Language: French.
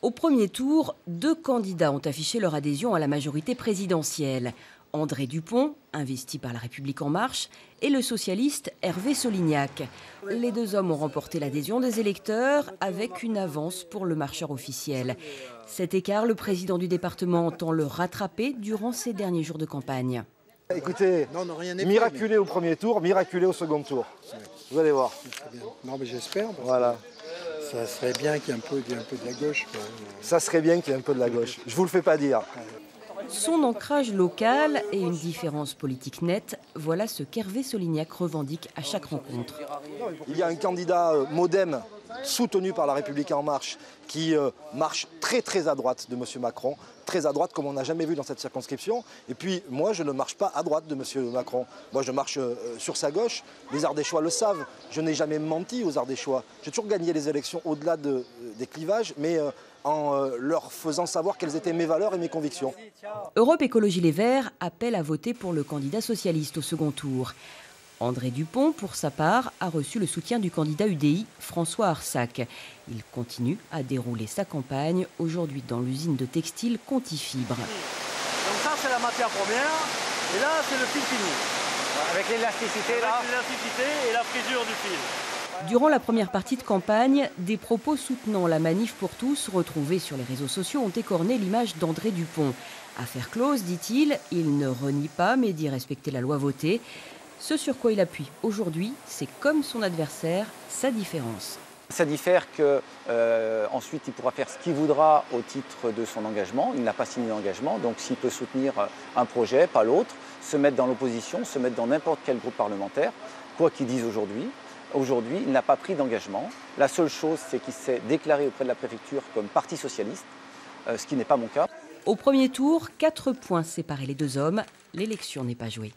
Au premier tour, 2 candidats ont affiché leur adhésion à la majorité présidentielle. André Dupont, investi par La République En Marche, et le socialiste Hervé Solignac. Les 2 hommes ont remporté l'adhésion des électeurs avec une avance pour le marcheur officiel. Cet écart, le président du département entend le rattraper durant ces derniers jours de campagne. Écoutez, miraculé au premier tour, miraculé au second tour. Vous allez voir. Non mais j'espère, parce voilà. que ça serait bien qu'il y ait un peu de la gauche. Ça serait bien qu'il y ait un peu de la gauche. Je vous le fais pas dire. Son ancrage local et une différence politique nette, voilà ce qu'Hervé Solignac revendique à chaque rencontre. Il y a un candidat MoDem soutenu par La République En Marche qui marche très à droite de M. Macron, très à droite comme on n'a jamais vu dans cette circonscription. Et puis moi je ne marche pas à droite de M. Macron, moi je marche sur sa gauche. Les Ardéchois le savent, je n'ai jamais menti aux Ardéchois. J'ai toujours gagné les élections au-delà des clivages, mais en leur faisant savoir quelles étaient mes valeurs et mes convictions. Europe Écologie Les Verts appelle à voter pour le candidat socialiste au second tour. André Dupont, pour sa part, a reçu le soutien du candidat UDI, François Arsac. Il continue à dérouler sa campagne, aujourd'hui dans l'usine de textile Contifibre. Donc ça, c'est la matière première, et là, c'est le fil fini. Avec l'élasticité, là. Avec l'élasticité et la frisure du fil. Durant la première partie de campagne, des propos soutenant la manif pour tous retrouvés sur les réseaux sociaux ont écorné l'image d'André Dupont. Affaire close, dit-il, il ne renie pas mais dit respecter la loi votée. Ce sur quoi il appuie aujourd'hui, c'est comme son adversaire, sa différence. Ça diffère qu'ensuite il pourra faire ce qu'il voudra au titre de son engagement. Il n'a pas signé d'engagement, donc s'il peut soutenir un projet, pas l'autre, se mettre dans l'opposition, se mettre dans n'importe quel groupe parlementaire, quoi qu'il dise aujourd'hui. Aujourd'hui, il n'a pas pris d'engagement. La seule chose, c'est qu'il s'est déclaré auprès de la préfecture comme parti socialiste, ce qui n'est pas mon cas. Au premier tour, 4 points séparaient les 2 hommes. L'élection n'est pas jouée.